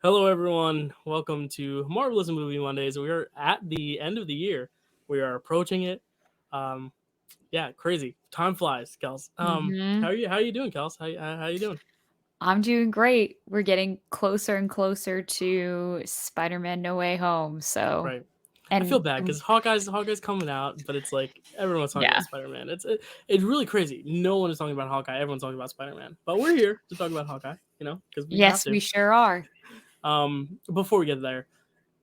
Hello, everyone. Welcome to Marvel-ous Movie Mondays. We are at the end of the year. We are approaching it. Um, yeah, crazy. Time flies, Kels. hmm How are you doing, Kels? How you doing? I'm doing great. We're getting closer and closer to Spider-Man No Way Home. Right. I feel And bad because Hawkeye's coming out, but it's like everyone's talking about yeah, Spider-Man. It's really crazy. No one is talking about Hawkeye. Everyone's talking about Spider-Man. But we're here to talk about Hawkeye. Because we have yes, to. we sure are. Before we get there,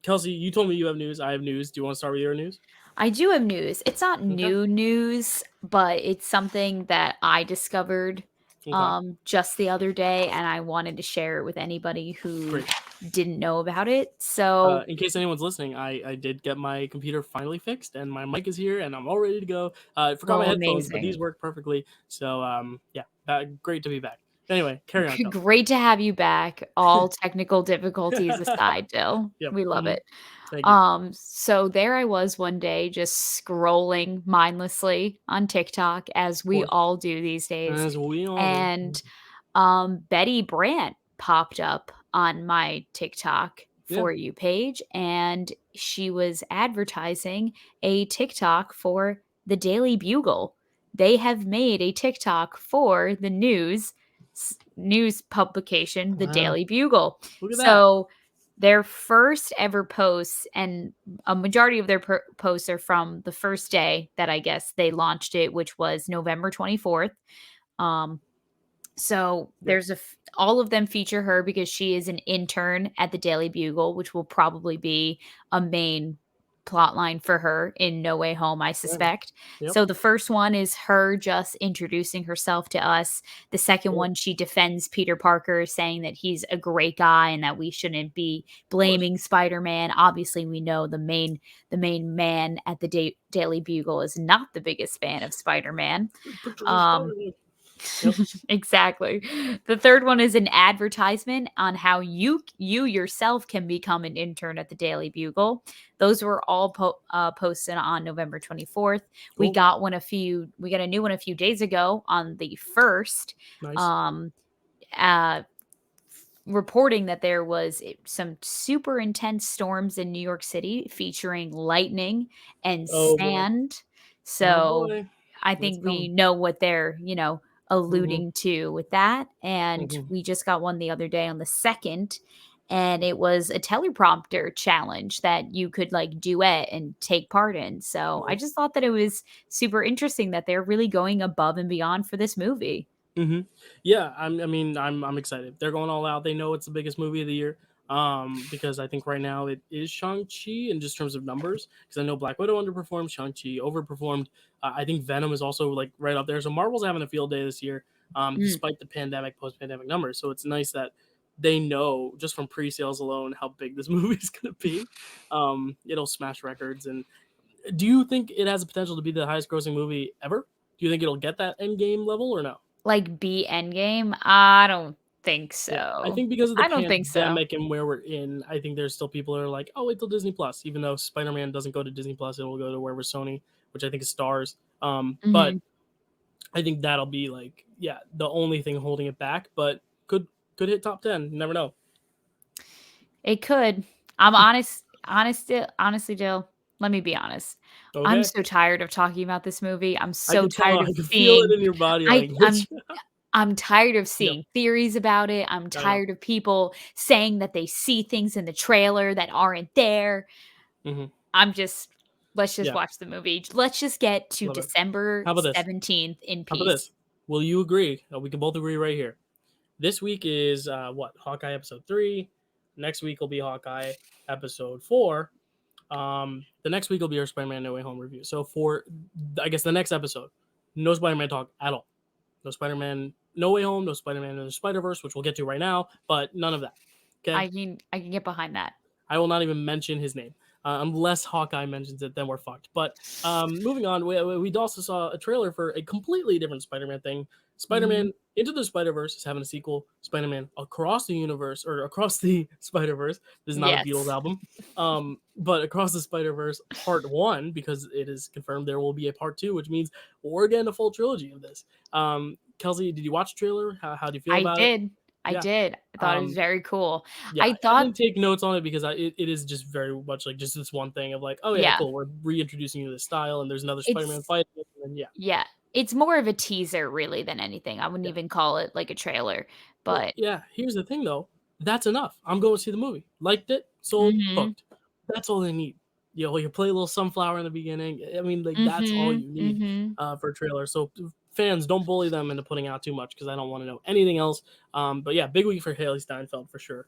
Kelsey, you told me you have news. I have news. Do you want to start with your news? I do have news. It's not Okay. new news, but it's something that I discovered Okay. just the other day, and I wanted to share it with anybody who Great. didn't know about it. So In case anyone's listening, I did get my computer finally fixed, and my mic is here, and I'm all ready to go. I forgot my oh, headphones, but these amazing. work perfectly. So yeah, great to be back. Anyway, carry on, Kelsey. Great to have you back. All technical difficulties aside, Dill. Yep. We love it. Thank you. So there I was one day just scrolling mindlessly on TikTok as Of we course, all do these days. as we all do. And Betty Brant popped up on my TikTok Yeah. for you page, and she was advertising a TikTok for the Daily Bugle. They have made a TikTok for the news publication, the Wow. Daily Bugle. Look at that. So their first ever posts, and a majority of their posts are from the first day that I guess they launched it, which was November 24th. Um, so Yep. all of them feature her because she is an intern at the Daily Bugle, which will probably be a main plot line for her in No Way Home, I Yeah. suspect. Yep. So the first one is her just introducing herself to us. The second Cool. one, she defends Peter Parker, saying that he's a great guy and that we shouldn't be Of course. blaming Spider-Man. Obviously, we know the main man at the Daily Bugle is not the biggest fan of Spider-Man. Picture of Um, Spider-Man. Yep. exactly. The third one is an advertisement on how you yourself can become an intern at the Daily Bugle. Those were all posted on November 24th. Cool. We got a new one a few days ago on the 1st. Nice. Um uh reporting that there was some super intense storms in New York City featuring lightning and Oh boy. sand. Oh So boy. I It's think we coming. know what they're, Mm-hmm. alluding to with that. And Mm-hmm. we just got one the other day on the 2nd, and it was a teleprompter challenge that you could like duet and take part in. So I Cool. just thought that it was super interesting that they're really going above and beyond for this movie. Hmm. Yeah, I'm excited. They're going all out. They know it's the biggest movie of the year. Because I think right now it is Shang-Chi in just terms of numbers. Because I know Black Widow underperformed, Shang-Chi overperformed. I think Venom is also like right up there. So Marvel's having a field day this year, Mm. despite the post-pandemic numbers. So it's nice that they know just from pre-sales alone how big this movie is going to be. It'll smash records. And do you think it has the potential to be the highest-grossing movie ever? Do you think it'll get that Endgame level or no? Like B Endgame? I don't think Yeah, I so. think because of the I don't think so. pandemic and where we're in, I think there's still people that are like, "Oh, wait till Disney Plus." Even though Spider-Man doesn't go to Disney Plus, it will go to wherever Sony, which I think is Stars. But Mhm. I think that'll be like, yeah, the only thing holding it back. But could hit top 10. You never know. It could. I'm honestly, Jill, let me be honest. I'm Okay, so tired of talking about this movie. I'm I so can tell. tired of I can feel it seeing in your body I language. I'm tired of Yep, seeing theories about it. I'm I know. tired of people saying that they see things in the trailer that aren't there. Hmm. I'm just Let's just Yeah, watch the movie. Let's just get to love it. December How about this? 17th in How about peace. this? Will you agree? We can both agree right here. This week is what Hawkeye episode 3. Next week will be Hawkeye episode 4. The next week will be our Spider-Man No Way Home review. So for I guess the next episode, no Spider-Man talk at all. No Spider-Man No Way Home, no Spider-Man in the Spider-Verse, which we'll get to right now, but none of that. Okay, I can get behind that. I will not even mention his name unless Hawkeye mentions it. Then we're fucked. But moving on, we also saw a trailer for a completely different Spider-Man thing. Mhm. Spider-Man Into the Spider-Verse is having a sequel. Spider-Man Across the Universe or Across the Spider-Verse. This is not a Beatles Yes. album. But Across the Spider-Verse Part One, because it is confirmed there will be a Part Two, which means we're getting a full trilogy of this. Kelsey, did you watch the trailer? How do you feel I about it? did. I Yeah. did. I thought it was very cool. Yeah, I I thought didn't take notes on it because it is just very much like just this one thing of like, oh yeah, yeah, cool, we're reintroducing you to this style, and there's another Spider-Man it's fight, and then yeah. yeah, it's more of a teaser really than anything. I wouldn't Yeah. even call it like a trailer, Well, but yeah, here's the thing though. That's enough. I'm going to see the movie. Liked it, sold, mhm. hooked. That's all they need. You play a little sunflower in the beginning. I mean, like that's all Mhm. you need Mhm. for a trailer. So fans, don't bully them into putting out too much because I don't want to know anything else. But yeah, big week for Haley Steinfeld for sure.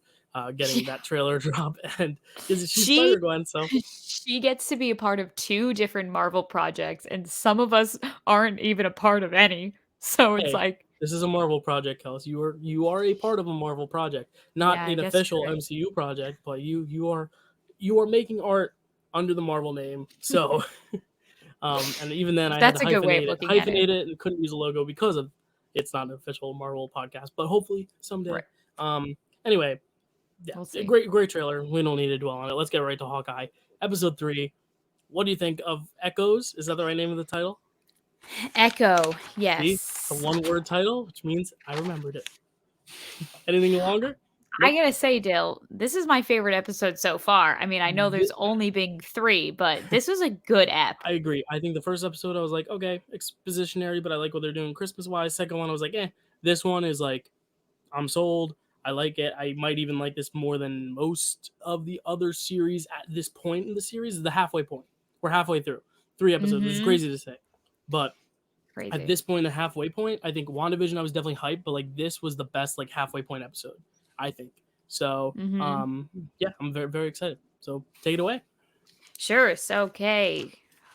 Getting that trailer drop and because she's She Spider Gwen, so she gets to be a part of 2 different Marvel projects, and some of us aren't even a part of any. So it's hey, like, this is a Marvel project, Kels. You are a part of a Marvel project, not yeah, I an guess official you're right. MCU project, but you are making art under the Marvel name. So, and even then, I had to That's a good way of hyphenate it, looking at it. and couldn't use a logo because of it's not an official Marvel podcast. But hopefully someday. Right. Um, anyway, yeah, We'll a see. great trailer. We don't need to dwell on it. Let's get right to Hawkeye, episode 3. What do you think of Echoes? Is that the right name of the title? Echo, See, it's a yes. one-word title, which means I remembered it. Anything longer? I Nope. gotta say, Dale, this is my favorite episode so far. I mean, I know there's Th- only been 3, but this was a good ep. I agree. I think the first episode I was like, okay, expositionary, but I like what they're doing Christmas wise. Second one I was like, eh. This one is like, I'm sold. I like it. I might even like this more than most of the other series at this point in the series. Is the halfway point. We're halfway through 3 episodes, which is Mhm. crazy to say, but at Crazy. this point, the halfway point, I think WandaVision I was definitely hyped, but like this was the best like halfway point episode, I think. So Mhm. yeah, I'm very excited. So take it away. Sure, it's okay.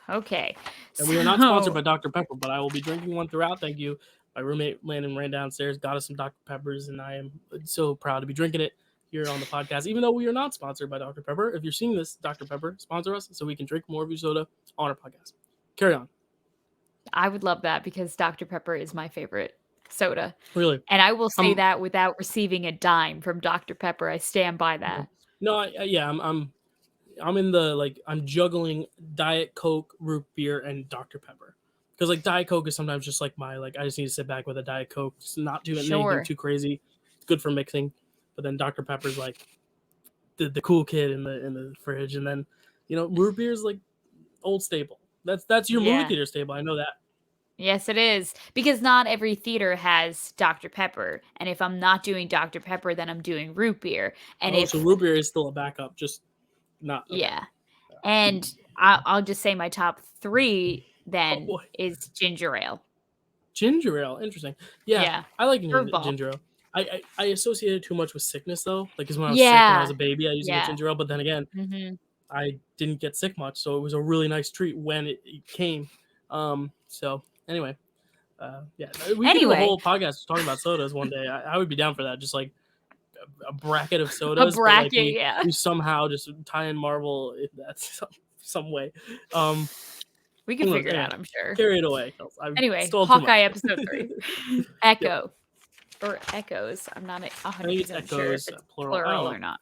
Okay. And we are not sponsored So by Dr. Pepper, but I will be drinking one throughout. Thank you. My roommate Landon ran downstairs, got us some Dr. Peppers, and I am so proud to be drinking it here on the podcast. Even though we are not sponsored by Dr. Pepper, if you're seeing this, Dr. Pepper, sponsor us so we can drink more of your soda on our podcast. Carry on. I would love that because Dr. Pepper is my favorite soda. Really. And I will say Um. that without receiving a dime from Dr. Pepper. I stand by that. No. Yeah. I'm in the like I'm juggling Diet Coke, root beer, and Dr. Pepper. Because like Diet Coke is sometimes just like my like I just need to sit back with a Diet Coke, just not doing anything Sure. too crazy. It's good for mixing. But then Dr. Pepper's like the cool kid in the fridge, and then root beer is like old staple. That's your movie Yeah. theater staple. I know that. Yes, it is. Because not every theater has Dr. Pepper. And if I'm not doing Dr. Pepper, then I'm doing root beer. And Oh, so if, root beer is still a backup, just not okay. yeah. And I'll just say my top 3 Oh then boy, is ginger ale. ginger ale, interesting. Yeah, Yeah. I like Curveball. ginger ale. I associate it too much with sickness though. Like, cause when I was sick when I was Yeah. a baby, I used to get Yeah. ginger ale. But then again, Mhm. I didn't get sick much, so it was a really nice treat when it came. So anyway, yeah, we could do a Anyway, whole podcast talking about sodas one day. I would be down for that. Just like a bracket of a sodas, but like bracket, we yeah. we somehow just tie in Marvel in that some way. Um, We could who knows? figure it Anyway, out, I'm sure. carry it away. I've Anyway, stalled too Hawkeye much. episode 3. Yep, Echo or echoes. I'm not I think it's 100% sure if echoes it's plural. I don't plural know. or not.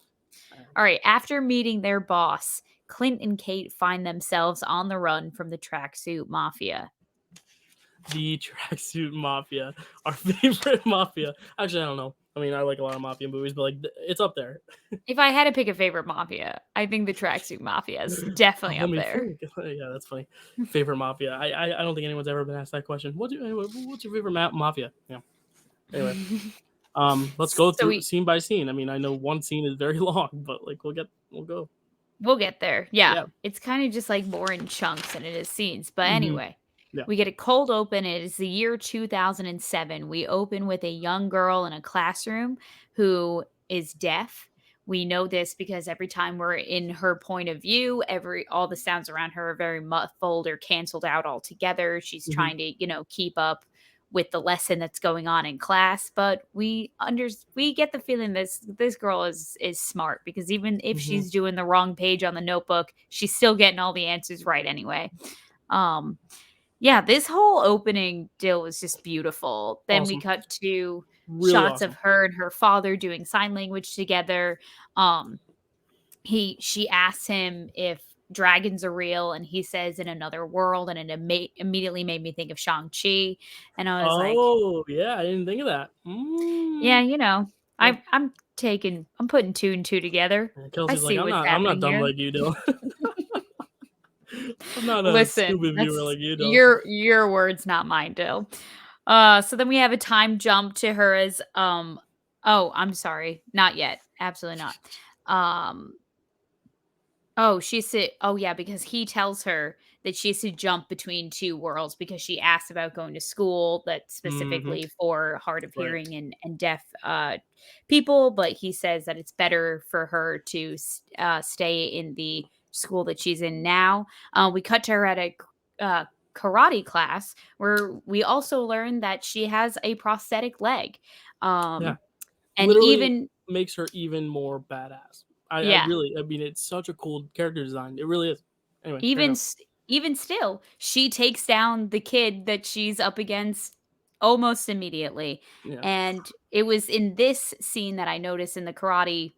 All right, after meeting their boss, Clint and Kate find themselves on the run from the tracksuit mafia. The tracksuit mafia, our favorite mafia. Actually, I don't know. I mean, I like a lot of mafia movies, but like it's up there. If I had to pick a favorite mafia, I think the tracksuit mafia is definitely Let up me there. think. Yeah, that's funny. Favorite mafia. I don't think anyone's ever been asked that question. What's your favorite mafia? Yeah. Anyway, let's go So through scene by scene. I mean, I know one scene is very long, but like we'll go. we'll get there. Yeah. Yeah. It's kind of just like more in chunks than it is scenes. But Hmm. anyway, Yeah. we get a cold open. It is the year 2007. We open with a young girl in a classroom who is deaf. We know this because every time we're in her point of view, all the sounds around her are very muffled or canceled out altogether. She's Hmm. trying to, keep up with the lesson that's going on in class, but we get the feeling this girl is smart because even if Hmm. she's doing the wrong page on the notebook, she's still getting all the answers right anyway. Um yeah, this whole opening deal was just beautiful. Then we Awesome. cut to Really shots of awesome. her and her father doing sign language together. Um she asks him if dragons are real and he says in another world, and it immediately made me think of Shang-Chi, and I was like, Oh yeah, I didn't think of that. yeah, Mm. Yeah. I'm putting two and two together. And I Kelsey's like, see what's I'm not happening dumb here. like you do. I'm not a Listen, stupid viewer that's like you do. your words, not mine, Dill. So then we have a time jump to her as oh, I'm sorry. Not yet. Absolutely not. Um Oh, she said, oh yeah, because he tells her that she has to jump between two worlds because she asked about going to school that's Hmm. specifically for hard of Right. hearing and deaf people, but he says that it's better for her to stay in the school that she's in now. We cut to her at a uh, karate class where we also learn that she has a prosthetic leg, Yeah. um, and Literally even makes her even more badass. I yeah. really, I mean, it's such a cool character design. It really is. Anyway, carry Even on. even still, she takes down the kid that she's up against almost immediately, Yeah. and it was in this scene that I noticed in the karate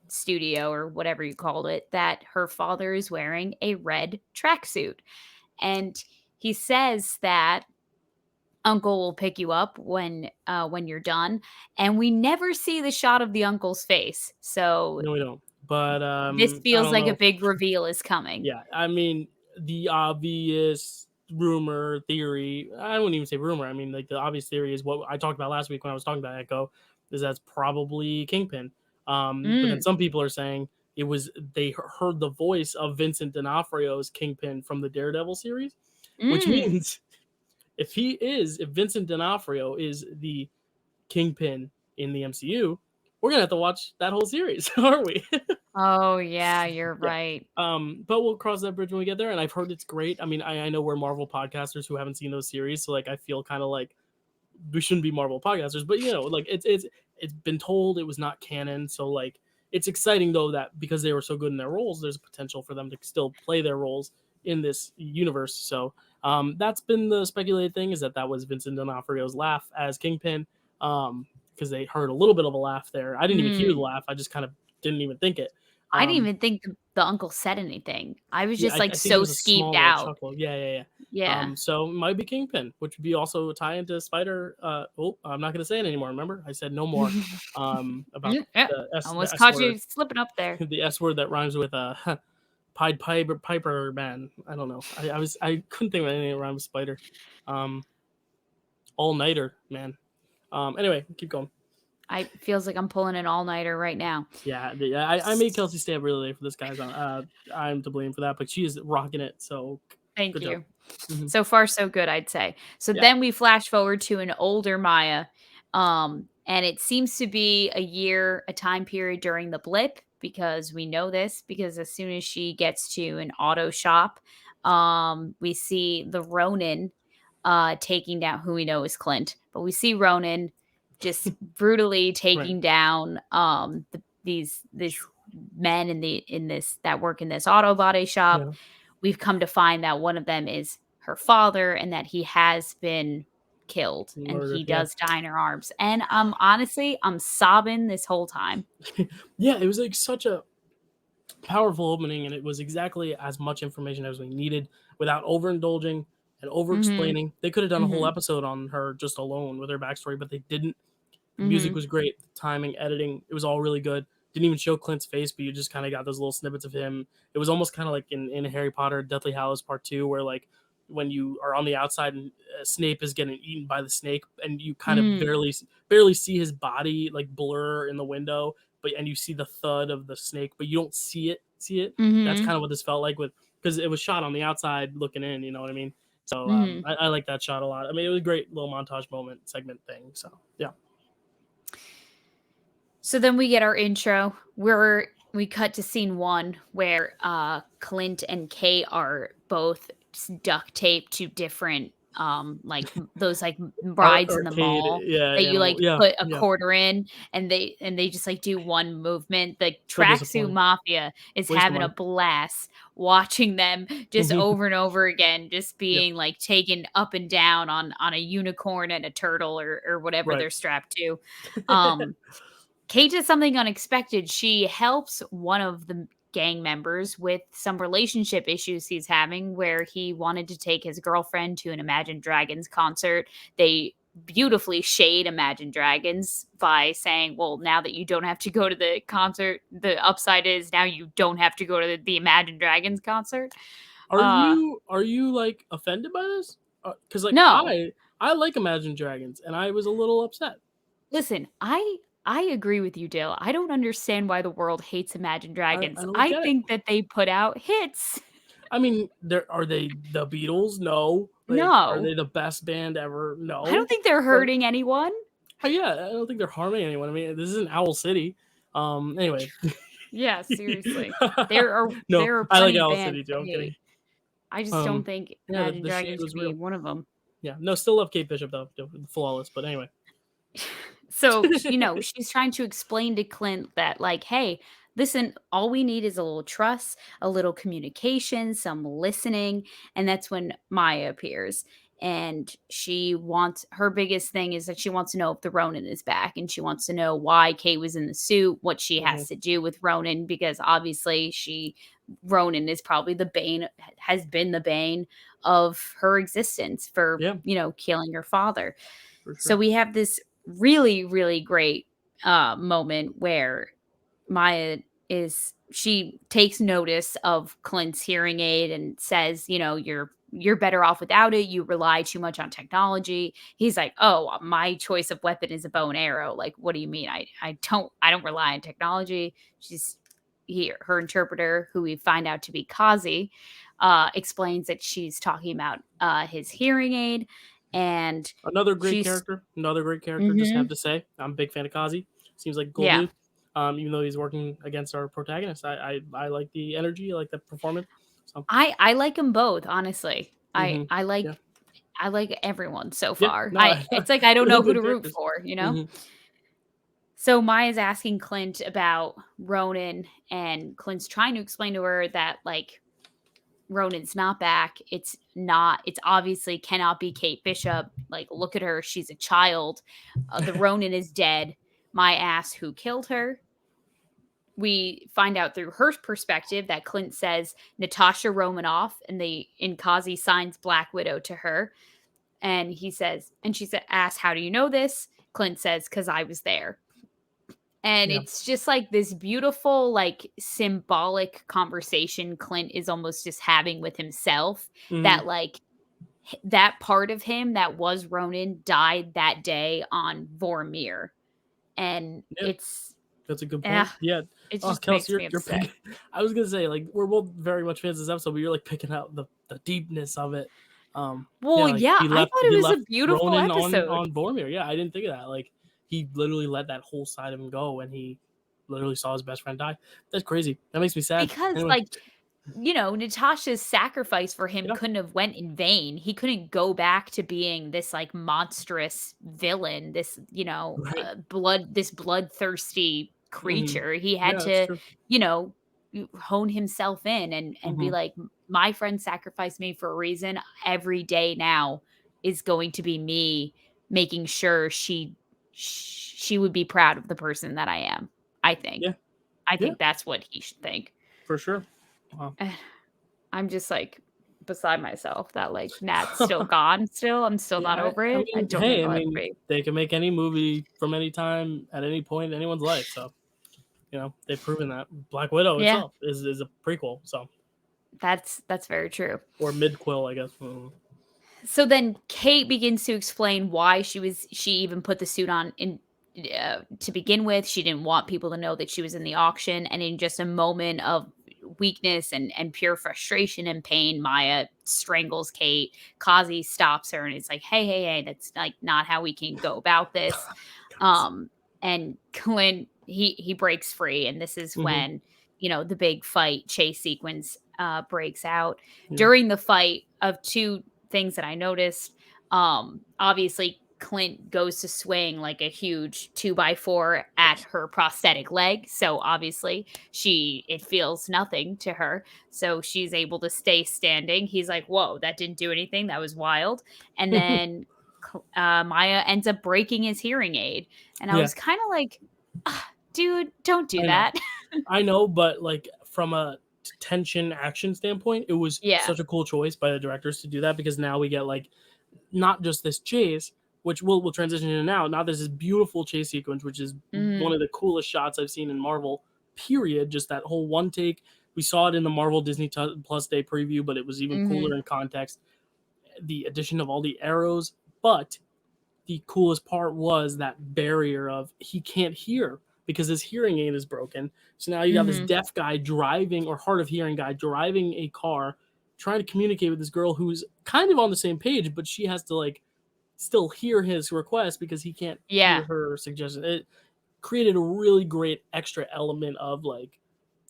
studio or whatever you called it, that her father is wearing a red tracksuit, and he says that uncle will pick you up when you're done, and we never see the shot of the uncle's face, so No, we don't. But this I feels don't like a know. big reveal is coming. Yeah, I mean, the obvious rumor theory. I wouldn't even say rumor. I mean, like the obvious theory is what I talked about last week when I was talking about Echo. Is that's probably Kingpin. But then Mm, some people are saying it was they heard the voice of Vincent D'Onofrio's Kingpin from the Daredevil series, which mm. means if Vincent D'Onofrio is the Kingpin in the MCU, we're gonna have to watch that whole series, aren't we? Oh, yeah, you're Yeah. right. But we'll cross that bridge when we get there. And I've heard it's great. I mean, I know we're Marvel podcasters who haven't seen those series, so like I feel kind of like we shouldn't be Marvel podcasters, but you know, like it's been told it was not canon, so like it's exciting though that because they were so good in their roles, there's a potential for them to still play their roles in this universe. So that's been the speculated thing is that that was Vincent D'Onofrio's laugh as Kingpin, because they heard a little bit of a laugh there. I didn't even hear the Mm. laugh. I just kind of didn't even think it. I didn't Um, even think the uncle said anything. I was yeah, just, like, I think it so was a skeeved small little out. chuckle. Yeah, yeah, yeah. Yeah. So it might be Kingpin, which would be also a tie into Spider. Oh, I'm not going to say it anymore. Remember, I said no more. About Mm, yep. The Almost S caught word, you slipping up there. the S word that rhymes with Pied Piper Man. I don't know. I couldn't think of anything that rhymes with Spider. Um, All nighter man. Anyway, keep going. I feels like I'm pulling an all-nighter right now. Yeah, I made Kelsey stay up really late for this, guys. I'm to blame for that, but she is rocking it. So Thank good job. you. Hmm. So far, so good, I'd say. So Yeah. then we flash forward to an older Maya, and it seems to be a time period during the blip because we know this because as soon as she gets to an auto shop, we see the Ronin taking down who we know is Clint, but we see Ronin just brutally Right. taking down these men in this that work in this auto body shop. Yeah. We've come to find that one of them is her father and that he has been killed and Murdered. he Yeah. does die in her arms. And honestly, I'm sobbing this whole time. Yeah. It was like such a powerful opening, and it was exactly as much information as we needed without overindulging and over Mhm. explaining. They could have done a whole Mhm. episode on her just alone with her backstory, but they didn't. The music Mhm. was great, the timing, editing, it was all really good. Didn't even show Clint's face, but you just kind of got those little snippets of him. It was almost kind of like in Harry Potter Deathly Hallows Part 2, where like when you are on the outside and Snape is getting eaten by the snake, and you kind of Mm. barely see his body like blur in the window, but and you see the thud of the snake, but you don't see it. That's Mhm. kind of what this felt like with because it was shot on the outside looking in. You know what I mean? So Mhm. I like that shot a lot. I mean, it was a great little montage moment segment thing. So yeah. So then we get our intro where we cut to scene 1 where Clint and Kate are both duct taped to different like those like rides in the Arcade, mall yeah, that you animal, like yeah, put a yeah. quarter in and they just like do one movement. The So tracksuit disappointing. mafia is Waste of having a money. blast watching them just over and over again, just Yeah, being like taken up and down on a unicorn and a turtle or whatever right. they're strapped to. Um Kate does something unexpected. She helps one of the gang members with some relationship issues he's having, where he wanted to take his girlfriend to an Imagine Dragons concert. They beautifully shade Imagine Dragons by saying, well, now that you don't have to go to the concert, the upside is now you don't have to go to the Imagine Dragons concert. Are you like offended by this? Because like No. I like Imagine Dragons, and I was a little upset. Listen, I agree with you, Dale. I don't understand why the world hates Imagine I Dragons. don't I get it. think that they put out hits. I mean, are they the Beatles? No. Like, are No. they the best band ever? I don't No. think they're But hurting anyone. yeah, I don't think they're harming anyone. I mean, this isn't Owl City. Anyway. Yeah, seriously. There are No, there are I like plenty of Owl bands City too. to I'm kidding. hate. I just don't think Yeah, Imagine the shade Dragons was should be real. one of them. Yeah, no, still love Kate Bishop though, flawless. But anyway, So, she's trying to explain to Clint that, like, hey, listen, all we need is a little trust, a little communication, some listening. And that's when Maya appears. And her biggest thing is that she wants to know if the Ronin is back. And she wants to know why Kate was in the suit, what she hmm has to do with Ronin, because obviously Ronin is probably has been the bane of her existence for, yeah, killing her father. for So sure. we have this really, really great moment where she takes notice of Clint's hearing aid and says, you're better off without it. You rely too much on technology. He's like, oh, my choice of weapon is a bow and arrow. Like, what do you mean? I don't rely on technology. She's here. Her interpreter, who we find out to be Kazi, explains that she's talking about his hearing aid, and Another great she's character. Another great character. Just have mhm, to say, I'm a big fan of Kazi. Seems like a cool yeah. dude. Even though he's working against our protagonist, I like the energy. I like the performance. So, I like them both, honestly. I hmm I yeah, like I like everyone so yeah. far. No, It's like I don't really know who good to root characters. for, hmm So Maya's asking Clint about Ronan, and Clint's trying to explain to her that, like, Ronan's not back. It's obviously cannot be Kate Bishop. Like, look at her. She's a child. The Ronan is dead. Maya asks who killed her. We find out through her perspective that Clint says Natasha Romanoff, and Kazi signs Black Widow to her. And she asks, how do you know this? Clint says, because I was there. And yeah. it's just like this beautiful, like, symbolic conversation Clint is almost just having with himself, hmm that, like, that part of him that was Ronan died that day on Vormir. And Yeah, that's a good eh, point. Yeah. it Oh, just Kelsey, makes you're me you're upset. picking. I was gonna say like we're both very much fans of this episode, but you're like picking out the deepness of it. Well, Yeah, like yeah, I thought it he was a left beautiful Ronan episode. on Boromir. Yeah, I didn't think of that. Like he literally let that whole side of him go when he literally saw his best friend die. That's crazy. That makes me sad. Because, Anyway, like, Natasha's sacrifice for him yeah, couldn't have went in vain. He couldn't go back to being this, like, monstrous villain, this, right. this bloodthirsty hmm creature. He had Yeah, that's to, true. you know, hone himself in and be hmm like, my friend sacrificed me for a reason. Every day now is going to be me making sure she would be proud of the person that I am. I think. Yeah, I yeah, think that's what he should think. for sure. Wow. I'm just, like, beside myself that, like, Nat's still gone still. I'm still not Yeah, over I it. I mean, don't think hey, I I'll ever mean, be. they can make any movie from any time at any point in anyone's life. So they've proven that Black Widow Yeah, itself is a prequel, so that's very true. or midquel, I guess. So then Kate begins to explain why she even put the suit on to begin with. She didn't want people to know that she was in the auction, and in just a moment of weakness and pure frustration and pain, Maya strangles Kate. Kazi stops her and it's like, hey, that's, like, not how we can go about this. Guys. Um, and Clint, he breaks free, and this is hmm when, the big fight chase sequence breaks out. Yeah. During the fight, of two things that I noticed, obviously Clint goes to swing like a huge 2x4 at her prosthetic leg. So obviously it feels nothing to her. So she's able to stay standing. He's like, whoa, that didn't do anything. That was wild. And then Maya ends up breaking his hearing aid. And I yeah, was kind of like, "Ah, dude, don't do I know. that." I know, but like from a tension action standpoint, it was Yeah. such a cool choice by the directors to do that because now we get like not just this chase, which we'll transition into now. Now there's this beautiful chase sequence, which is one Mhm. of the coolest shots I've seen in Marvel. Period. Just that whole one take. We saw it in the Marvel Disney Plus Day preview, but it was even Mhm. cooler in context. The addition of all the arrows, but the coolest part was that barrier of he can't hear because his hearing aid is broken. So now you got this Mhm. deaf guy driving, or hard of hearing guy driving a car, trying to communicate with this girl who's kind of on the same page, but she has to like still hear his request because he can't hear Yeah. her suggestion. It created a really great extra element of like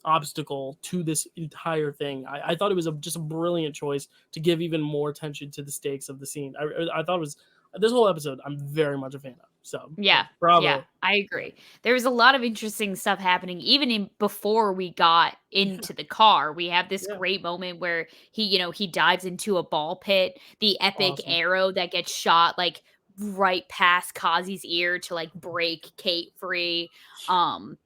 obstacle to this entire thing. I thought it was just a brilliant choice to give even more attention to the stakes of the scene. I thought it was this whole episode. I'm very much a fan of. So yeah, Yeah. Yeah, bravo. I agree. There was a lot of interesting stuff happening even in before we got Yeah, into the car. We have this yeah, great moment where he dives into a ball pit, the epic awesome. arrow that gets shot like right past Kazi's ear to like break Kate free. Um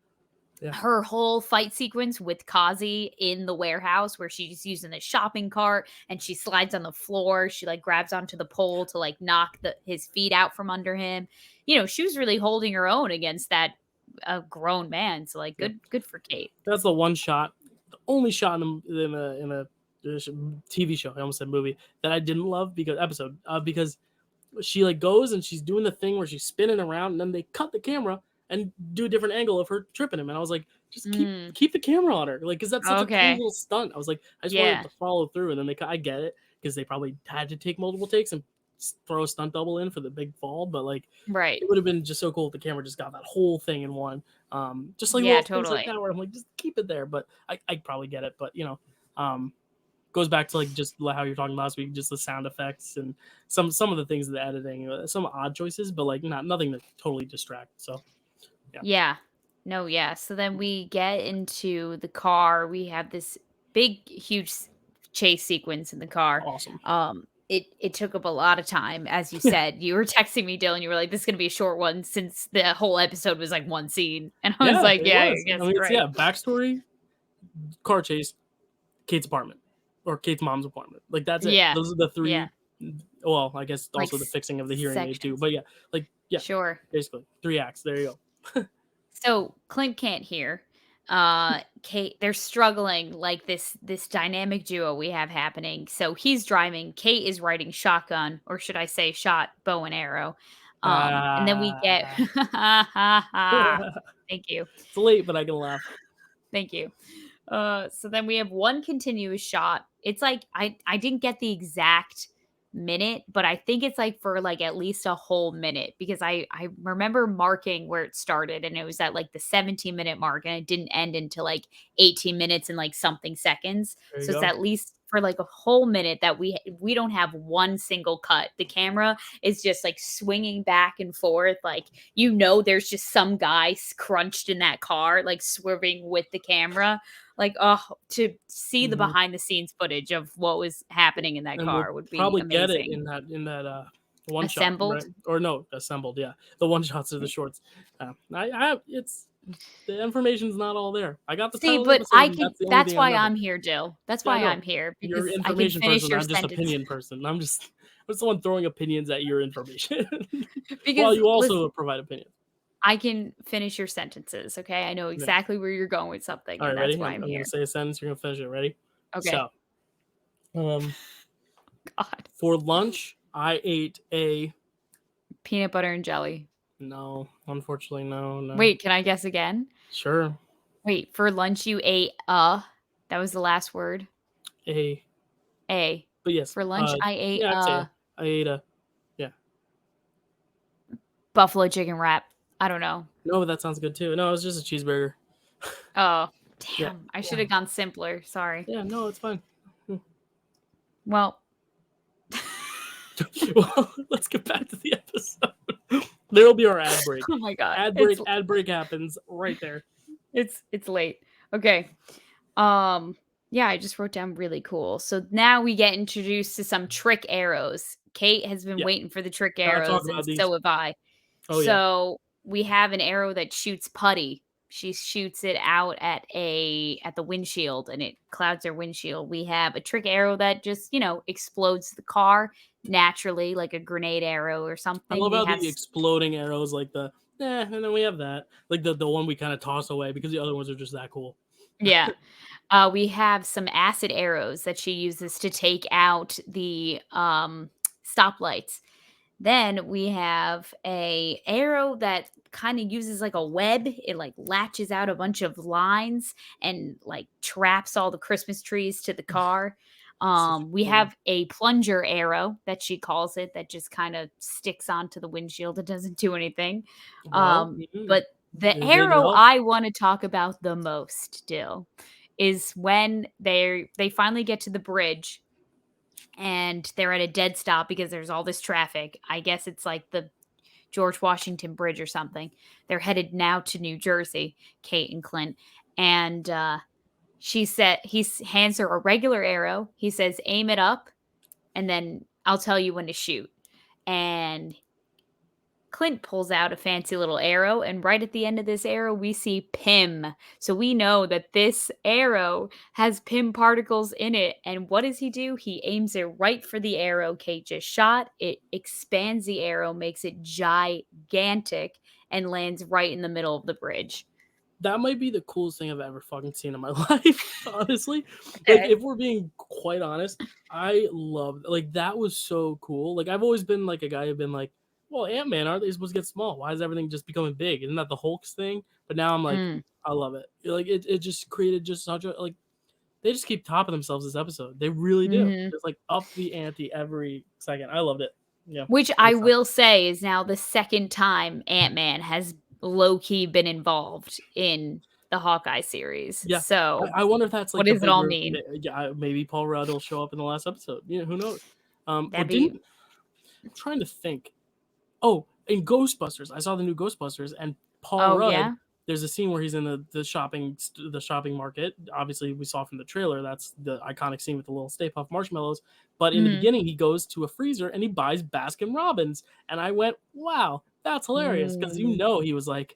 Yeah, her whole fight sequence with Kazi in the warehouse where she's using the shopping cart and she slides on the floor. She like grabs onto the pole to like knock his feet out from under him. She was really holding her own against that grown man. So like yeah. good for Kate. That's the one shot, the only shot in a TV show. I almost said movie that I didn't love because she like goes and she's doing the thing where she's spinning around and then they cut the camera and do a different angle of her tripping him and I was like just keep Mm, keep the camera on her like because that's such a cool okay. little stunt. I was like I just wanted it Yeah. to follow through and then I get it because they probably had to take multiple takes and throw a stunt double in for the big fall, but like Right. it would have been just so cool if the camera just got that whole thing in one. Just like Yeah, little things like totally. that where I'm like just keep it there, but I probably get it, but goes back to like just how you're talking last week, just the sound effects and some of the things of the editing, some odd choices, but like nothing to totally distract. So yeah, Yeah. No, yeah. So then we get into the car. We have this big, huge chase sequence in the car. awesome. It took up a lot of time, as you Yeah, said. You were texting me, Dylan. You were like, "This is gonna be a short one," since the whole episode was like one scene, and I was yeah, like, it "Yeah, I was. I guess mean, you're it's right." backstory, car chase, Kate's apartment, or Kate's mom's apartment. Like that's it. Yeah, Those are the yeah, three. Well, I guess like also the fixing of the hearing aid too. sections. But yeah, like yeah, Sure. basically 3 acts. There you go. So Clint can't hear. Kate, they're struggling like this dynamic duo we have happening. So he's driving, Kate is riding shotgun, or should I say shot bow and arrow. And then we get Ah, thank you. it's late, but I can laugh. Thank you. So then we have one continuous shot. It's like I didn't get the exact minute, but I think it's like for like at least a whole minute because I remember marking where it started and it was at like the 17-minute mark and it didn't end until like 18 minutes and like something seconds. There you So it's go. at least for like a whole minute that we don't have one single cut. The camera is just like swinging back and forth like there's just some guy crunched in that car like swerving with the camera like, oh, to see the Mhm. behind the scenes footage of what was happening in that And we'll car would be probably get it amazing. in that one shot, right? Assembled? Or no, assembled. Yeah, the one shots are the shorts. I it's the information's not all there. I got the See, title of the but episode, and that's the only that's thing I why remember. I'm here, Jill. That's Yeah, I why know I'm here you're because an I can information finish person. your I'm just sentence. opinion person. I'm someone throwing opinions at your information, while Because you also listen, provide opinions. I can finish your sentences, okay? I know Yeah. exactly where you're going with something, All and right, that's ready? why I'm, I'm I'm gonna here. say a sentence. You're gonna finish it. Ready? Okay. So, um, God. for lunch, I ate a Peanut butter and jelly. no. Unfortunately, no, no. Wait, can I guess again? Sure, Wait, for lunch you ate that was the last word. a. A. But yes, For lunch I ate yeah, I'd say I ate a yeah. buffalo chicken wrap. I don't know. No, but that sounds good too. No, it was just a cheeseburger. Oh, Yeah, damn. I should yeah, have gone simpler. Sorry. yeah. No, it's fine. Hmm. Well, Well, let's get back to the episode. There'll be our ad break. oh my god. Ad break. Ad break happens right there. It's late. Okay. Um yeah, I just wrote down really cool. So now we get introduced to some trick arrows. Kate has been Yeah, waiting for the trick gotta talk arrows and about these. so have I. Oh yeah, So we have an arrow that shoots putty she shoots it out at the windshield, and it clouds her windshield. We have a trick arrow that just, explodes the car naturally, like a grenade arrow or I something. love We how have the exploding arrows, like and then we have that, like the one we kind of toss away because the other ones are just that cool. yeah. We have some acid arrows that she uses to take out the stoplights. Then we have a arrow that kind of uses like a web. It like latches out a bunch of lines and like traps all the Christmas trees to the car. Such a We cool one. have a plunger arrow that she calls it that just kind of sticks onto the windshield. It doesn't do anything. Well, But the they can arrow help. I want to talk about the most, Dill, is when they finally get to the bridge and they're at a dead stop because there's all this traffic. I guess it's like the George Washington Bridge or something. They're headed now to New Jersey, Kate and Clint. And he hands her a regular arrow. He says, aim it up, and then I'll tell you when to shoot. And Clint pulls out a fancy little arrow, and right at the end of this arrow, we see Pym. So we know that this arrow has Pym particles in it. And what does he do? He aims it right for the arrow Kate just shot. It expands the arrow, makes it gigantic, and lands right in the middle of the bridge. That might be the coolest thing I've ever fucking seen in my life, honestly. Like, Okay. if we're being quite honest, I love, like, that was so cool. Like, I've always been like a guy who've been like, well, Ant-Man, aren't they supposed to get small? Why is everything just becoming big? Isn't that the Hulk's thing? But now I'm like, Mm. I love it. Like, it just created just such a, like, they just keep topping themselves this episode. They really do. Hmm. It's like up the ante every second. I loved it. Yeah. Which Good I stuff. will say is now the second time Ant-Man has low key been involved in the Hawkeye series. Yeah. So, I wonder if that's what like a does it all bigger, mean? yeah, maybe Paul Rudd will show up in the last episode. Yeah, who knows? Or That'd didn't, be I'm trying to think. Oh, in Ghostbusters, I saw the new Ghostbusters, and Paul Oh, Rudd. yeah? There's a scene where he's in the shopping market. Obviously, we saw from the trailer. That's the iconic scene with the little Stay Puft marshmallows. But in the Mhm. beginning, he goes to a freezer and he buys Baskin Robbins, and I went, "Wow, that's hilarious!" Because Mm. he was like,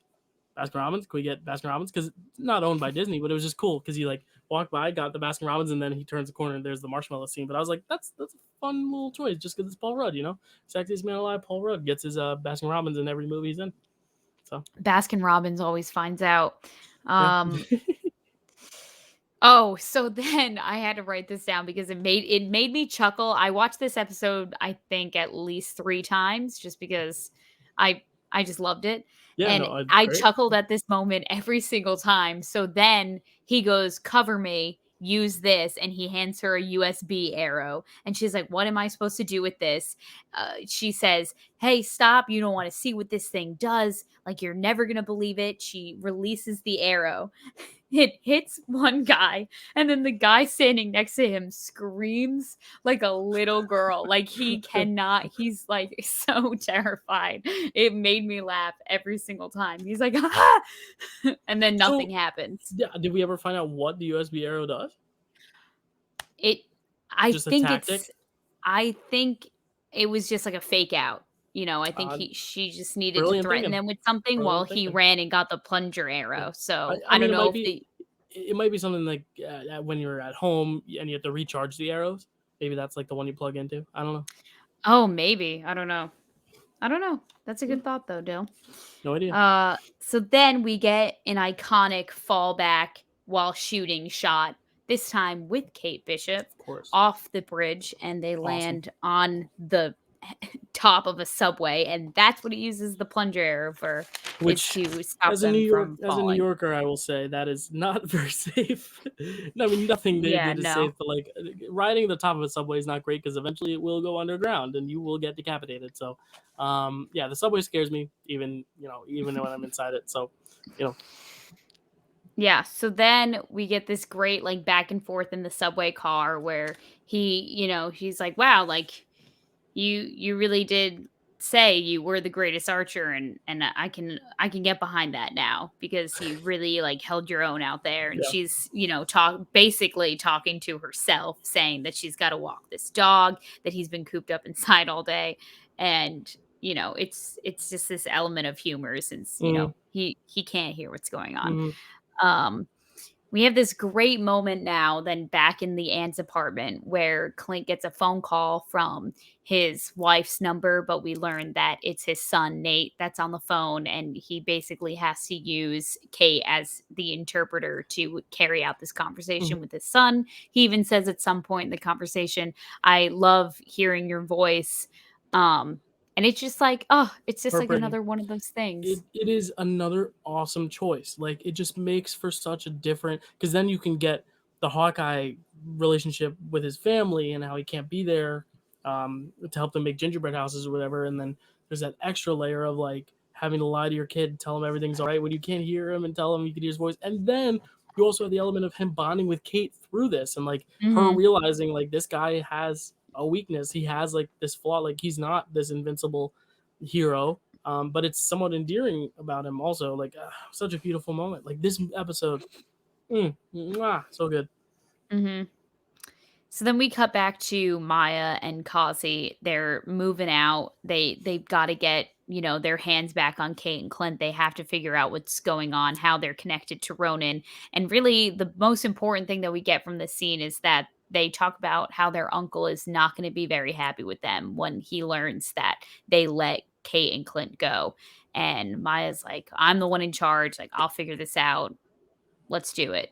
Baskin Robbins, can we get Baskin Robbins? Because it's not owned by Disney, but it was just cool because he like walked by, got the Baskin Robbins, and then he turns the corner and there's the marshmallow scene. But I was like, that's a fun little choice just because it's Paul Rudd, you know? Sexiest man alive, Paul Rudd gets his Baskin Robbins in every movie he's in. So Baskin Robbins always finds out. yeah, Um, oh, so then I had to write this down because it made me chuckle. I watched this episode, I think, at least 3 times just because I I just loved it, yeah, and no, it's I great. chuckled at this moment every single time. So then he goes, "Cover me, use this," and he hands her a USB arrow, and she's like, "What am I supposed to do with this?" She says, "Hey, stop, you don't wanna see what this thing does, like, you're never gonna believe it." She releases the arrow. It hits one guy, and then the guy standing next to him screams like a little girl. Like he's like so terrified. It made me laugh every single time. He's like, ah! And then nothing So happens. yeah, did we ever find out what the USB arrow does? It I Just a think tactic. it's I think it was just like a fake out. I think Uh, she just needed to Brilliant threaten thinking. them with something while Brilliant he thinking. ran and got the plunger Yeah. arrow. I, So I I mean, don't it know might if be the it might be something like when you're at home and you have to recharge the arrows. Maybe that's like the one you plug into. I don't know. Oh, maybe. I don't know. I don't know. That's a Hmm, good thought though, Dill. no idea. So then we get an iconic fallback while shooting shot, this time with Kate Bishop Of course. off the bridge, and they Awesome. land on the top of a subway, and that's what it uses the plunger arrow for, is Which, to stop them from As a New falling. Yorker, I will say that is not very safe. No, I mean, nothing they Yeah, did is no. safe, but like riding the top of a subway is not great because eventually it will go underground and you will get decapitated. So, yeah, the subway scares me even when I'm inside it. So, you know, Yeah, so then we get this great like back and forth in the subway car where he's like, "Wow, like you really did say you were the greatest archer, and I can get behind that now because you really like held your own out there." And yeah, she's basically talking to herself, saying that she's got to walk this dog that he's been cooped up inside all day. And it's just this element of humor since, Mhm. he can't hear what's going on. Mhm. Um we have this great moment now then back in the aunt's apartment where Clint gets a phone call from his wife's number, but we learn that it's his son Nate that's on the phone, and he basically has to use Kate as the interpreter to carry out this Mhm. conversation with his son. He even says at some point in the conversation, "I love hearing your voice." Um and it's just like, oh, it's just like Heartbreaking. another one of those things. It is another awesome choice. Like it just makes for such a different, because then you can get the Hawkeye relationship with his family and how he can't be there to help them make gingerbread houses or whatever, and then there's that extra layer of like having to lie to your kid, tell him everything's all right when you can't hear him, and tell him you can hear his voice, and then you also have the element of him bonding with Kate through this, and like her Mhm. realizing like this guy has a weakness, he has like this flaw, like he's not this invincible hero, but it's somewhat endearing about him also. Like such a beautiful moment. Like this episode, so good. Mhm. So then we cut back to Maya and Kazi. They're moving out. They've got to get, their hands back on Kate and Clint. They have to figure out what's going on, how they're connected to Ronan. And really the most important thing that we get from this scene is that they talk about how their uncle is not going to be very happy with them when he learns that they let Kate and Clint go. And Maya's like, "I'm the one in charge. Like, I'll figure this out. Let's do it."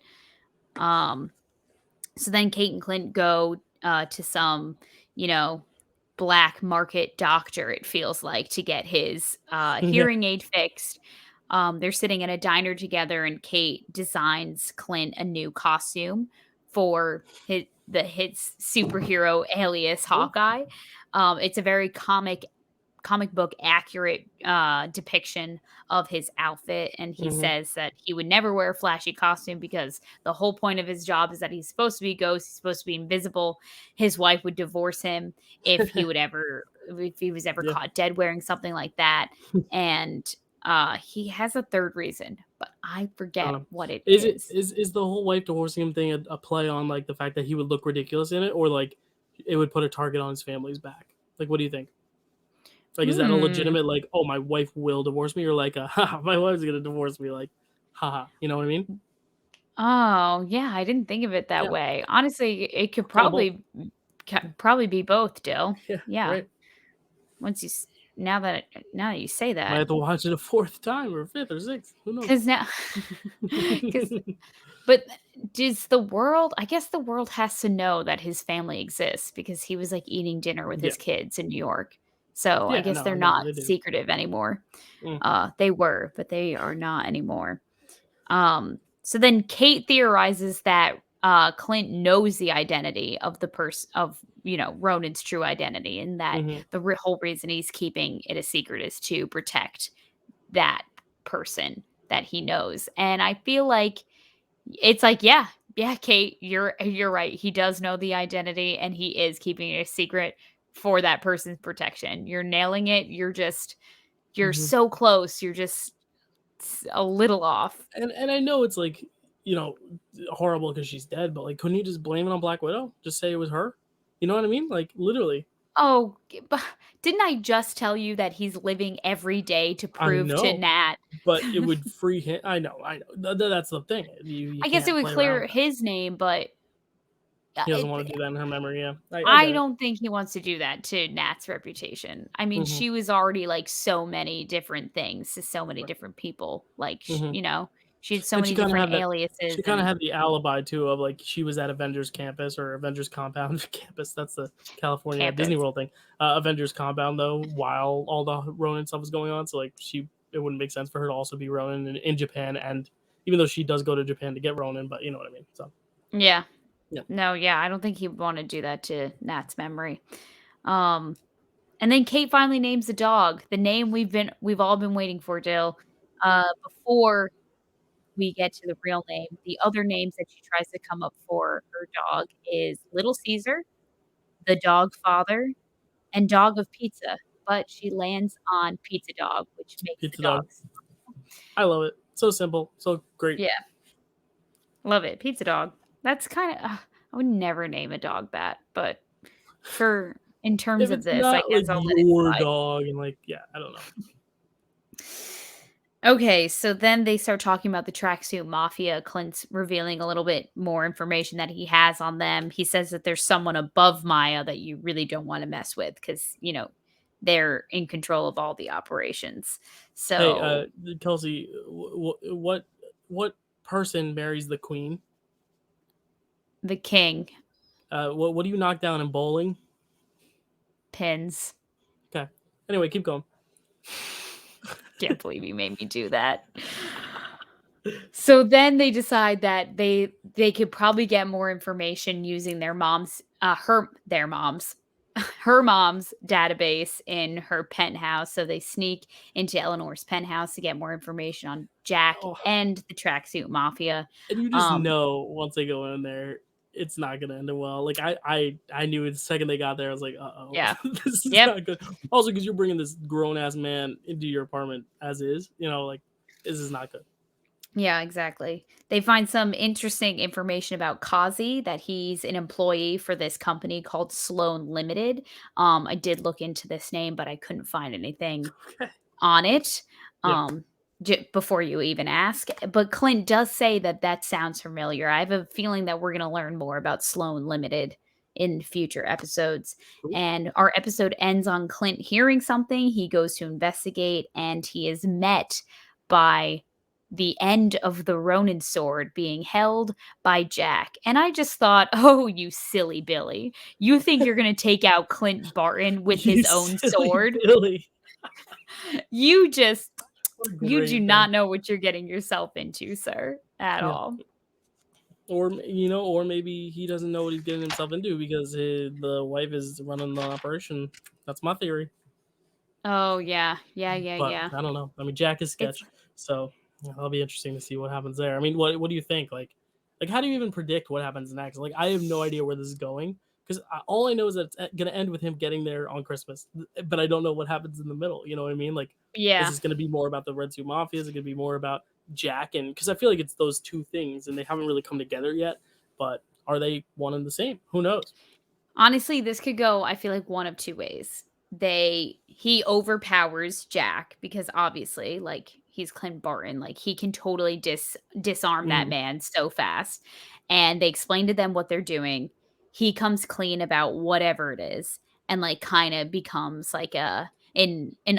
Um so then Kate and Clint go to some, you know, black market doctor, it feels like, to get his Yeah. hearing aid fixed. They're sitting in a diner together, and Kate designs Clint a new costume for his superhero alias Cool. Hawkeye. It's a very comic book accurate depiction of his outfit, and he Hmm. says that he would never wear a flashy costume because the whole point of his job is that he's supposed to be a ghost, he's supposed to be invisible. His wife would divorce him if he was ever Yeah. caught dead wearing something like that. And he has a third reason, but I I don't forget know. what it Is it is. is the whole wife divorcing him thing a play on like the fact that he would look ridiculous in it, or like it would put a target on his family's back? Like, what do you think? Like, is that a Hmm. legitimate like, oh, my wife will divorce me, or like, haha, my wife's gonna divorce me? Like, haha, you know what I mean? Oh, yeah, I didn't think of it that Yeah, way. Honestly, it could kind of both. probably be both, Dill. Yeah, Yeah. right. Once you s now that you say Might that, have to watch it a fourth time or fifth or sixth. Who knows? because now, because but does the world I guess the world has to know that his family exists because he was, like, eating dinner with Yeah, his kids in New York. So, I yeah. guess they're No, not they do. secretive anymore. Mm. They were, but they are not anymore. So then Kate theorizes that Clint knows the identity of the person of Ronan's true identity, and that Hmm. the whole reason he's keeping it a secret is to protect that person that he knows. And I feel like it's like, yeah, yeah, Kate, you're right. He does know the identity, and he is keeping it a secret for that person's protection. You're nailing it. You're Hmm. so close. You're just a little off. And I know it's like, you know horrible because she's dead, but like, couldn't you just blame it on Black Widow? Just say it was her. You know what I mean? Like literally. Oh, but didn't I just tell you that he's living every day to I prove to know, Nat? but it would free him. I know. That's the thing. You I guess it can't would play around clear with that. his name, but He doesn't it want to do that in her memory. Yeah, I I get it. don't think he wants to do that to Nat's reputation. I mean, Hmm. she was already, like, so many different things to so many Right. different people, like, Hmm. she had so And many different aliases she kind of and had the alibi too of like she was at Avengers campus or Avengers compound campus. That's the California Disney campus. World thing. Avengers compound though, while all the Ronin stuff was going on. So like it wouldn't make sense for her to also be Ronin in Japan. And even though she does go to Japan to get Ronin, but you know what I mean. So Yeah. yeah. No, yeah, I don't think he'd wanna do that to Nat's memory. Um, and then Kate finally names the dog, the name we've all been waiting for, Dill. Before we get to the real name, the other names that she tries to come up for her dog is Little Caesar, the dog father, and Dog of Pizza, but she lands on Pizza Dog, which makes the Pizza dog. dogs. I love it. So simple. So great. Yeah, love it, Pizza Dog. That's kinda I would never name a dog that, but sure. in terms If of it's this. I not like guess I'll let it your slide. dog and like, yeah, I don't know. Okay, so then they start talking about the tracksuit mafia. Clint's revealing a little bit more information that he has on them. He says that there's someone above Maya that you really don't want to mess with because, they're in control of all the operations. Hey, So Kelsey, what person marries the queen? the king What do you knock down in bowling? pins. Okay. Anyway, keep going. Can't believe you made me do that. So then they decide that they could probably get more information using her mom's database in her penthouse. So they sneak into Eleanor's penthouse to get more information on Jack Oh, and the tracksuit mafia. and you just Um, know once they go in there, it's not gonna end well. Like I knew the second they got there, I was like, oh, yeah. this is Yep. not good. Also, because you're bringing this grown ass man into your apartment as is, like this is not good. Yeah, exactly. They find some interesting information about Kazi, that he's an employee for this company called Sloan Limited. I did look into this name, but I couldn't find anything Okay. on it Yeah. before you even ask. But Clint does say that that sounds familiar. I have a feeling that we're going to learn more about Sloan Limited in future episodes. Cool. And our episode ends on Clint hearing something. He goes to investigate and he is met by the end of the Ronin sword being held by Jack. And I just thought, oh, you silly Billy. You think you're going to take out Clint Barton with You his own silly sword? Billy. You just What a you do great thing. not know what you're getting yourself into, sir, at Yeah. all. Or maybe he doesn't know what he's getting himself into because the wife is running the operation. That's my theory. Oh, yeah. Yeah, yeah, But yeah. I don't know. I mean, Jack is It's sketch, so that'll be interesting to see what happens there. I mean, what do you think? Like how do you even predict what happens next? Like I have no idea where this is going because all I know is that it's gonna end with him getting there on Christmas, but I don't know what happens in the middle. You know what I mean? Like, is yeah. this gonna be more about the Red Suit Mafia? Is it gonna be more about Jack? And because I feel like it's those two things, and they haven't really come together yet. But are they one and the same? Who knows? Honestly, this could go, I feel like, one of two ways. He overpowers Jack because obviously, like, he's Clint Barton, like he can totally disarm that Mm, man so fast. And they explain to them what they're doing. He comes clean about whatever it is and like kind of becomes like an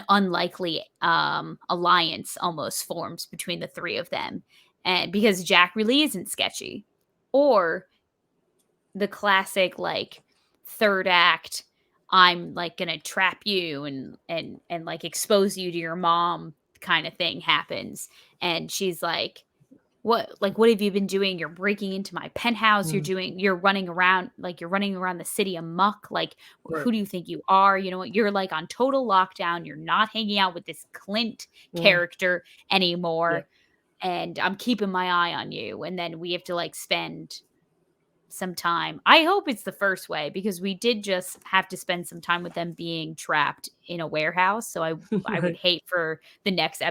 unlikely alliance almost forms between the three of them. And because Jack really isn't sketchy. Or the classic like third act, I'm like gonna trap you and like expose you to your mom kind of thing happens. And she's like what have you been doing? You're breaking into my penthouse, mm, you're running around the city amok. Like, right. who do you think you are? You know what, you're like on total lockdown, you're not hanging out with this Clint Mm, character yeah. anymore, and I'm keeping my eye on you. And then we have to like spend some time. I hope it's the first way because we did just have to spend some time with them being trapped in a warehouse. So I would Right. hate for the next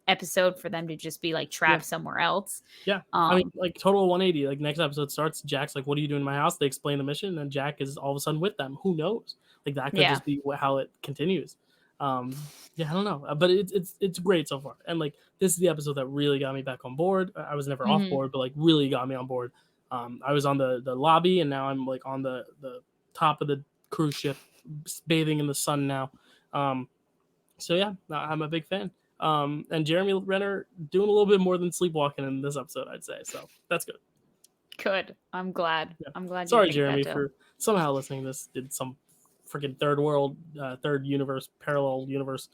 episode for them to just be like Yeah. trapped somewhere else. Yeah. I mean, Um like total 180. Like next episode starts, Jack's like, "What are you doing in my house?" They explain the mission, and Jack is all of a sudden with them. Who knows? Like that could yeah. just be how it continues. Yeah, I don't know, but it's great so far. And like this is the episode that really got me back on board. I was never off Mhm. board, but like really got me on board. I was on the lobby, and now I'm like on the top of the cruise ship, bathing in the sun now. Um, so yeah, I'm a big fan. And Jeremy Renner doing a little bit more than sleepwalking in this episode, I'd say. So that's good. Good. I'm glad. Yeah. I'm glad you Sorry, think that Jeremy, too. for somehow listening to this. Did some freaking third world, third universe, parallel universe.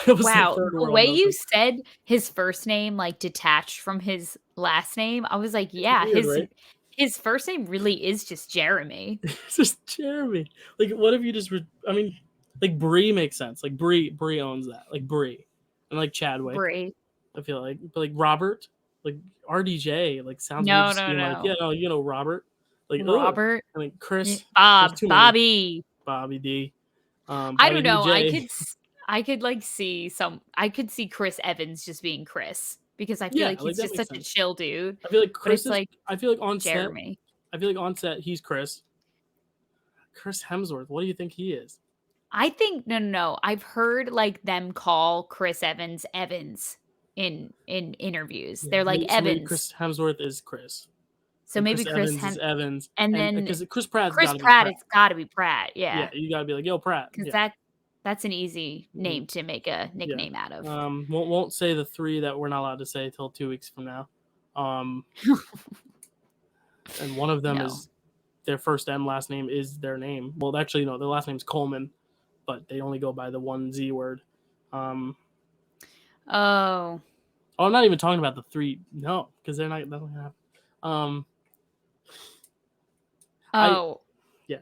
It was like Wow, third the world. way I was you like, said his first name like detached from his last name, I was like, it's yeah, weird, right? his first name really is just Jeremy. It's just Jeremy. Like, what if you just? I mean, like Bree makes sense. Like Bree owns that. Like Bree, and like Chadwick. Brie. I feel like Robert, like RDJ, like sounds weird No, just no, being like, yeah, no. no, Robert. Like, oh, Robert. I mean Chris. There's too many. Bobby. Bobby D. I don't Bobby know, DJ. I could see Chris Evans just being Chris, because I feel Yeah, like like he's that just makes such a sense. chill dude, I feel like but Chris it's is. like I feel like on set. Jeremy. I feel like on set he's Chris, Chris Hemsworth. What do you think he is? I think no. I've heard like them call Chris Evans in interviews. Yeah, They're like so maybe Evans. Chris Hemsworth is Chris, So and maybe Chris Evans is Evans, and and then because Chris Pratt's Chris got to be Pratt, Pratt. it's got to be Pratt. Yeah, Yeah, you got to be like, yo, Pratt. because Yeah, that's an easy mhm, name to make a yeah. nickname out of. Won't say the three that we're not allowed to say till 2 weeks from now. And one of them No. is their first and last name is their name. Well, actually, no, their last name's Coleman, but they only go by the one Z word. Um, Oh. Oh, I'm not even talking about the three. No, because they're not. That's not gonna happen. Um, I Oh. yeah.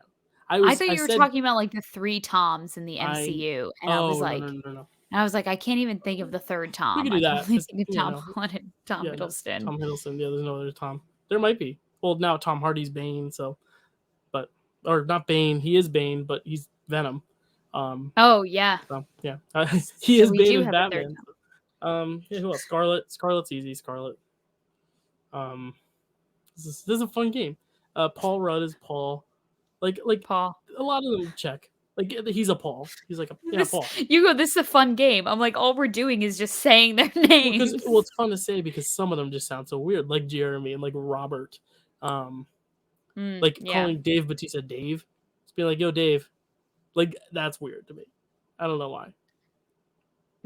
I thought I you were said talking about like the 3 Toms in the I. MCU, and I was Oh, no, like, no, no, no. I can't even think of the third We Tom. could I do can that only because think of Tom Holland, Tom yeah, no, Hiddleston. Tom Hiddleston. Yeah, there's no other Tom. There might be. Well, now Tom Hardy's Bane, so but or not Bane. He is Bane, but he's Venom. Oh yeah. So yeah, he So is we Bane do as have a third Batman. Tom. Yeah, who else? Scarlet. Scarlet's easy. Scarlet. Um, this is a fun game. Paul Rudd is Paul. Like Paul. a lot of them check. Like he's a Paul. He's like This Paul. this is a fun game. I'm like, all we're doing is just saying their Well, names. it's fun to say because some of them just sound so weird, like Jeremy and like Robert. Like Yeah. calling Dave Bautista Dave. Just be like, yo, Dave. Like that's weird to me. I don't know why.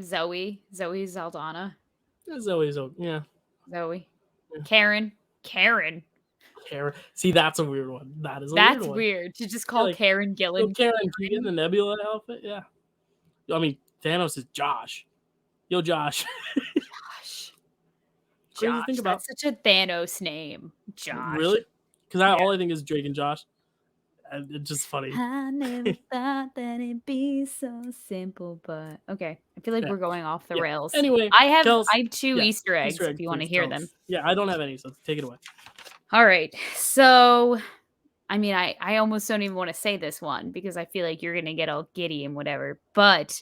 Zoe Zaldana. It's always yeah. Zoe. Yeah. Karen. Karen. See, that's a weird one. That is a weird That's one. weird to just Yeah, call like, Karen yo, Gillan. Karen, can you get in the Nebula outfit? Yeah. I mean, Thanos is Josh. Yo, Josh. Josh. Crazy to Josh. think about. That's such a Thanos name. Josh. Really? Because Yeah. all I think is Drake and Josh. And it's just funny. I never thought that it'd be so simple, but okay. I feel like Yeah. we're going off the Yeah. rails. Anyway, I have Kels, 2 yeah, Easter eggs Easter egg, if you want to please hear tell them. us. Yeah, I don't have any, so take it away. All right. So, I mean, I almost don't even want to say this one because I feel like you're gonna get all giddy and whatever. But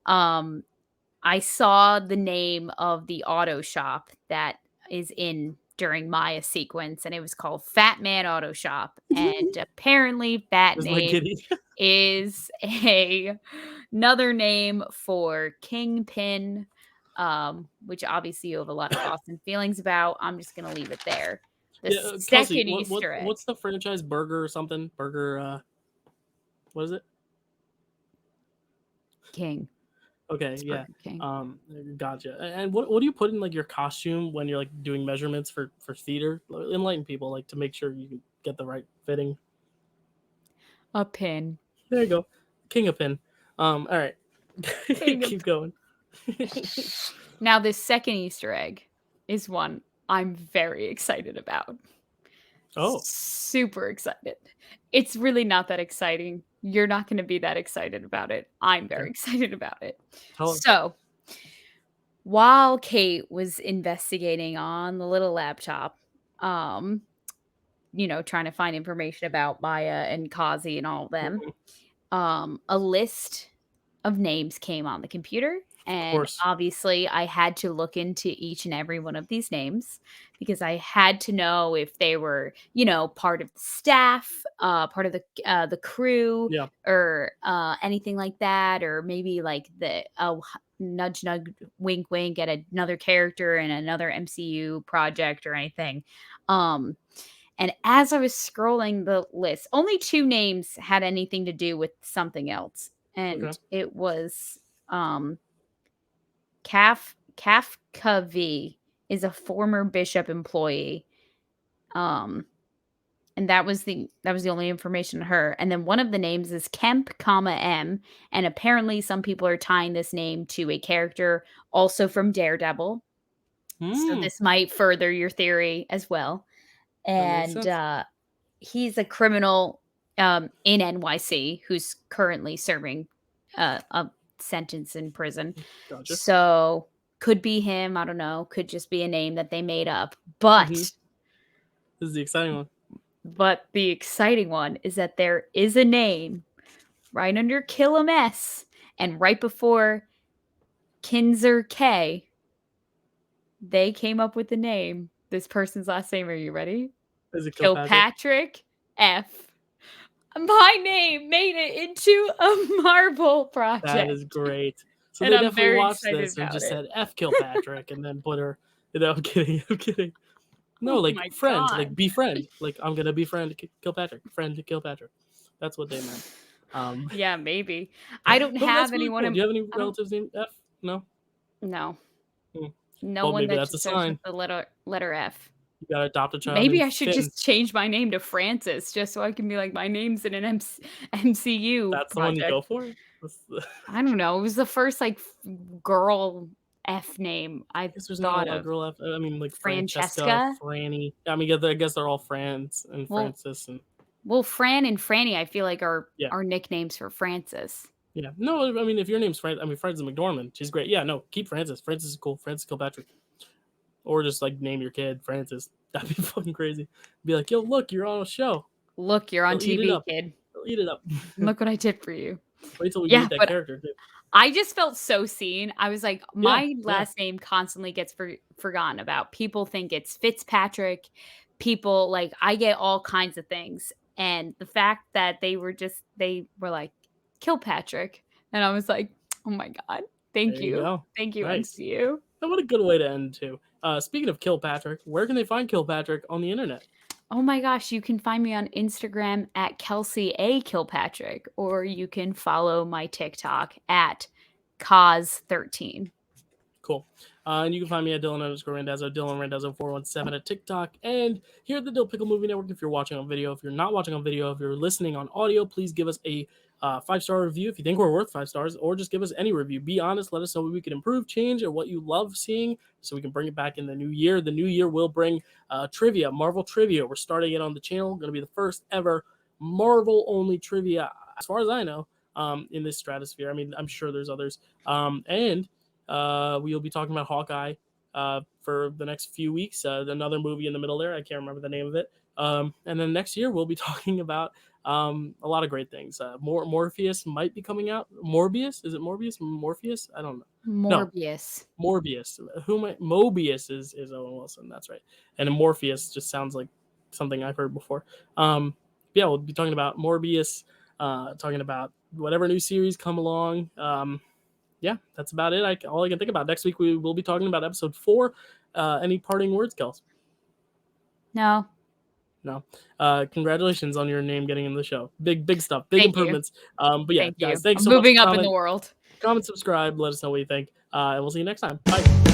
I saw the name of the auto shop that is in during Maya sequence, and it was called Fat Man Auto Shop. And apparently, that This is my name giddy. is another name for Kingpin, which obviously you have a lot of thoughts and feelings about. I'm just gonna leave it there. The Yeah, second Kelsey, Easter egg. what's the franchise? Burger or something? Burger. What is it? King. Okay, It's yeah. Burger King. Gotcha. And what do you put in like your costume when you're like doing measurements for theater? Enlighten people like to make sure you can get the right fitting. A pin. There you go, King of Pin. All right, keep going. Now, this second Easter egg is one I'm very excited about. Oh, Super excited. It's really not that exciting. You're not going to be that excited about it. I'm very okay. excited about it. Tell us. So, while Kate was investigating on the little laptop, um, trying to find information about Maya and Kazi and all of them, Mhm. a list of names came on the computer. Of And course. obviously, I had to look into each and every one of these names because I had to know if they were, part of the staff, part of the crew, Yeah. or anything like that, or maybe like the nudge, nudge, wink, wink at another character in another MCU project or anything. Um, and as I was scrolling the list, only 2 names had anything to do with something else. Okay. And it was Kafka V is a former Bishop employee. And that was the only information on her. And then one of the names is Kemp, comma M. And apparently some people are tying this name to a character also from Daredevil. So Hmm. this might further your theory as well. That makes And sense. he's a criminal in NYC who's currently serving a sentence in prison. Gotcha. So could be him. I don't know. Could just be a name that they made up. Mm-hmm. This is the exciting one. But the exciting one is that there is a name right under Killam S and right before Kinzer K. They came up with the name. This person's last name. Are you ready? Is it Kilpatrick? Kilpatrick F. My name made it into a Marvel project. That is great. So And they I'm definitely very watched excited this and about just it. said F Kilpatrick and then put her. I'm kidding. I'm kidding. No, Oh like my friend, God. like befriend. Like I'm gonna befriend Kilpatrick, friend to Kilpatrick. That's what they meant. Yeah, maybe. I don't But that's have really anyone cool. Do you have any I don't relatives named F? No. no. Hmm. No Well, one maybe that that's a just starts with sign. the letter F. You gotta adopt a child Maybe named I should Finn. just change my name to Francis just so I can be like, my name's in an MCU That's the one you project. go for. I don't know. It was the first like girl F name I I guess there's not a thought lot of of. girl F. I mean, like Francesca, Francesca. Franny. I mean, I guess they're all Frans and Well, Francis and Fran and Franny, I feel like are yeah, nicknames for Francis. yeah. No, I mean, if your name's Fran, I mean, Frances McDormand, she's great. Yeah, no, keep Francis. Francis is cool. Francis Kilpatrick, or just like name your kid Francis. That'd be fucking crazy. Be like, yo, look, you're on a show. Look, you're on They'll eat it TV, up. kid. They'll eat it up. Look what I did for you. Wait till we Yeah, meet that but character too. I just felt so seen. I was like, Yeah, my yeah. last name constantly gets forgotten about. People think it's Fitzpatrick. People like I get all kinds of things. And the fact that they were like Kilpatrick. And I was like, oh my God. There Thank you you. go. Thank you, Nice. MCU. And what a good way to end too. Speaking of Kilpatrick, where can they find Kilpatrick on the internet? Oh my gosh, you can find me on Instagram at Kelsey A. Kilpatrick, or you can follow my TikTok at Cause13. Cool. And you can find me at Dylan_Randazzo, Dylan Randazzo 417 at TikTok, and here at the Dill Pickle Movie Network. If you're watching on video, if you're not watching on video, if you're listening on audio, please give us a 5-star review if you think we're worth 5 stars, or just give us any review. Be honest, let us know what we can improve, change, or what you love seeing, so we can bring it back in the new year. The new year will bring trivia, Marvel trivia. We're starting it on the channel. Going to be the first ever Marvel only trivia, as far as I know, in this stratosphere. I mean, I'm sure there's others, and we'll be talking about Hawkeye for the next few weeks. Another movie in the middle there. I can't remember the name of it. And then next year we'll be talking about a lot of great things. Morpheus might be coming out. Morbius? Is it Morbius? Morpheus? I don't know. Morbius. No, Morbius. Mobius is Owen Wilson. That's right. And Morpheus just sounds like something I've heard before. Yeah, we'll be talking about Morbius, talking about whatever new series come along. Yeah, that's about it. All I can think about. Next week we will be talking about episode 4. Any parting words, Kels? No. No. Congratulations on your name getting in the show. Big stuff. Big Thank you. improvements. But yeah, Thank guys, you. thanks I'm so much. moving up in the world. Comment, subscribe. Let us know what you think. And we'll see you next time. Bye.